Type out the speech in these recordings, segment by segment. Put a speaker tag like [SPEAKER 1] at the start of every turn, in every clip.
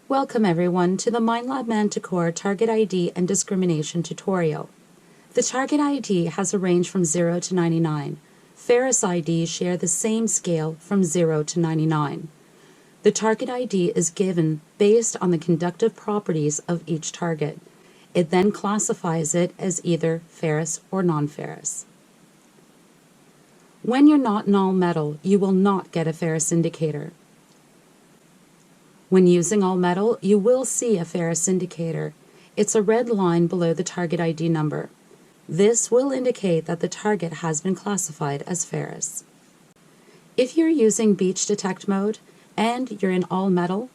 [SPEAKER 1] Welcome everyone to the Minelab Manticore Target ID and Discrimination tutorial. The Target ID has a range from 0 to 99. Ferrous IDs share the same scale from 0 to 99. The Target ID is given based on the conductive properties of each target. It then classifies it as either ferrous or non-ferrous. When you're not in all metal, you will not get a ferrous indicator. When using all metal, you will see a ferrous indicator. It's a red line below the target ID number. This will indicate that the target has been classified as ferrous. If you're using beach detect mode and you're in all metal,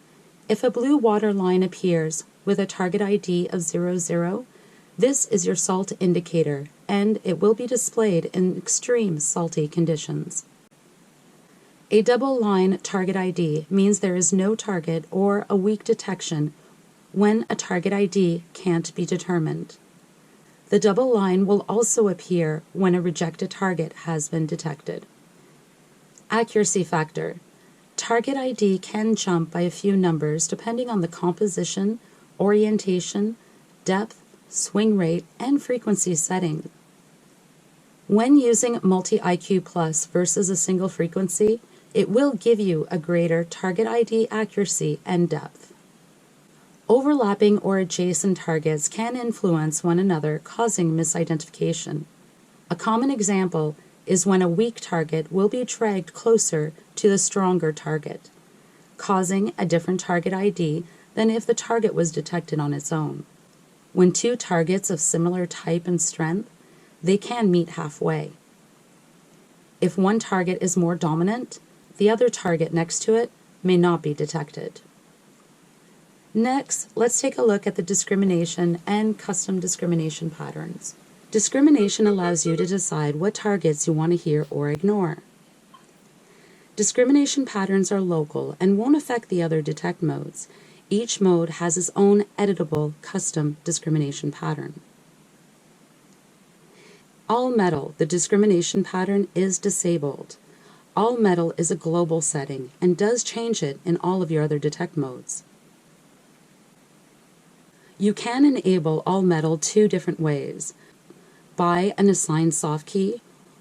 [SPEAKER 1] if a blue water line appears with a target ID of 00, this is your salt indicator, and it will be displayed in extreme salty conditions. A double line target ID means there is no target or a weak detection when a target ID can't be determined. The double line will also appear when a rejected target has been detected. Accuracy factor. Target ID can jump by a few numbers depending on the composition, orientation, depth, swing rate, and frequency setting. When using multi-IQ plus versus a single frequency, it will give you a greater target ID accuracy and depth. Overlapping or adjacent targets can influence one another, causing misidentification. A common example is when a weak target will be dragged closer to the stronger target, causing a different target ID than if the target was detected on its own. When two targets of similar type and strength, they can meet halfway. If one target is more dominant, the other target next to it may not be detected. Next, let's take a look at the discrimination and custom discrimination patterns. Discrimination allows you to decide what targets you want to hear or ignore. Discrimination patterns are local and won't affect the other detect modes. Each mode has its own editable custom discrimination pattern. All metal, the discrimination pattern is disabled. All metal is a global setting and does change it in all of your other detect modes. You can enable all metal two different ways: by an assigned soft key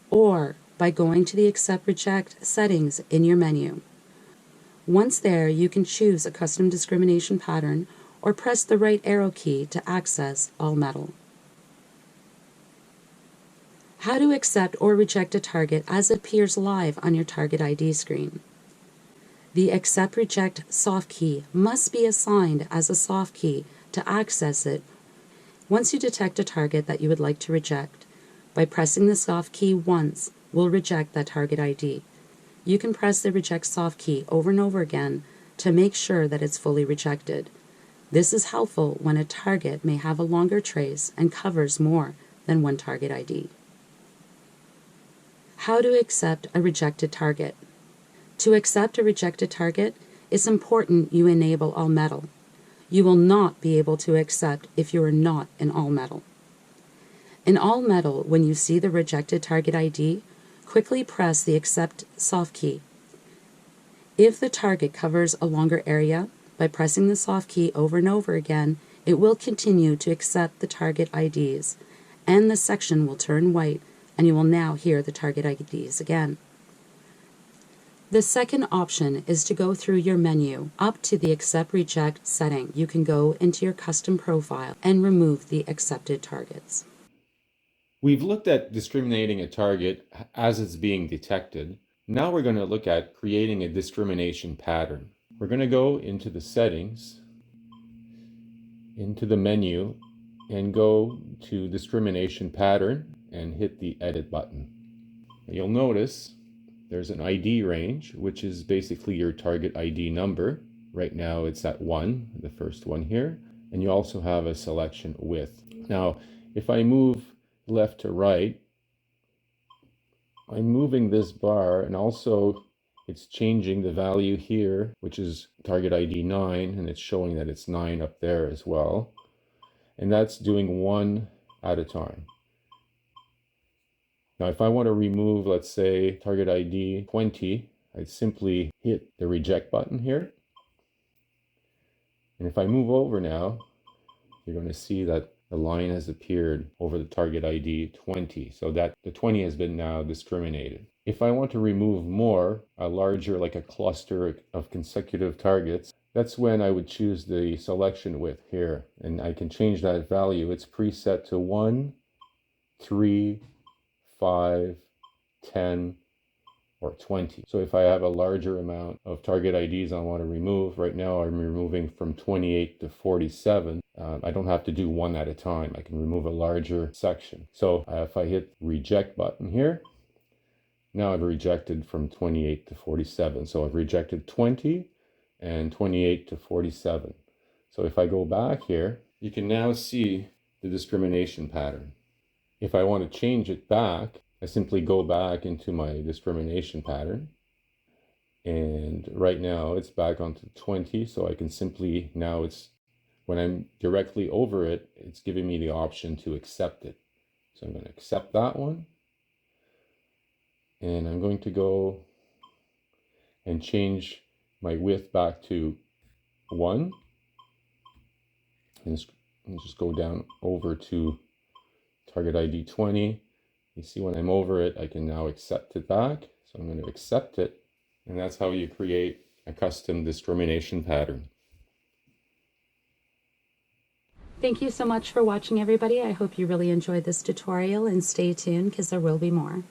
[SPEAKER 1] or by going to the Accept Reject settings in your menu. Once there, you can choose a custom discrimination pattern or press the right arrow key to access all metal. How to accept or reject a target as it appears live on your target ID screen. The Accept Reject soft key must be assigned as a soft key to access it. Once you detect a target that you would like to reject, by pressing the soft key once will reject that target ID. You can press the Reject soft key over and over again to make sure that it's fully rejected. This is helpful when a target may have a longer trace and covers more than one target ID. How to accept a rejected target. To accept a rejected target, it's important you enable all metal. You will not be able to accept if you are not in all metal. In all metal, when you see the rejected target ID, quickly press the Accept soft key. If the target covers a longer area, by pressing the soft key over and over again, it will continue to accept the target IDs, and the section will turn white, and you will now hear the target IDs again. The second option is to go through your menu up to the Accept Reject setting. You can go into your custom profile and remove the accepted targets.
[SPEAKER 2] We've looked at discriminating a target as it's being detected. Now we're going to look at creating a discrimination pattern. We're going to go into the settings, into the menu, and go to discrimination pattern and hit the edit button. You'll notice there's an ID range, which is basically your target ID number. Right now it's at 1, the first one here. And you also have a selection width. Now, if I move left to right, I'm moving this bar, and also it's changing the value here, which is target ID 9, and it's showing that it's 9 up there as well. And that's doing one at a time. Now, if I want to remove, let's say, target ID 20, I simply hit the reject button here. And if I move over now, you're going to see that the line has appeared over the target ID 20, so that the 20 has been now discriminated. If I want to remove more, a larger, like a cluster of consecutive targets, that's when I would choose the selection width here, and I can change that value. It's preset to 1, 3, 5, 10, or 20. So if I have a larger amount of target IDs I want to remove, right now I'm removing from 28 to 47. I don't have to do one at a time. I can remove a larger section. So if I hit reject button here, now I've rejected from 28 to 47. So I've rejected 20 and 28 to 47. So if I go back here, you can now see the discrimination pattern. If I want to change it back, I simply go back into my discrimination pattern. And right now it's back onto 20. So I can simply, now it's, when I'm directly over it, it's giving me the option to accept it. So I'm going to accept that one. And I'm going to go and change my width back to 1. And just go down over to target ID 20. You see when I'm over it, I can now accept it back. So I'm going to accept it. And that's how you create a custom discrimination pattern.
[SPEAKER 1] Thank you so much for watching, everybody. I hope you really enjoyed this tutorial, and stay tuned because there will be more.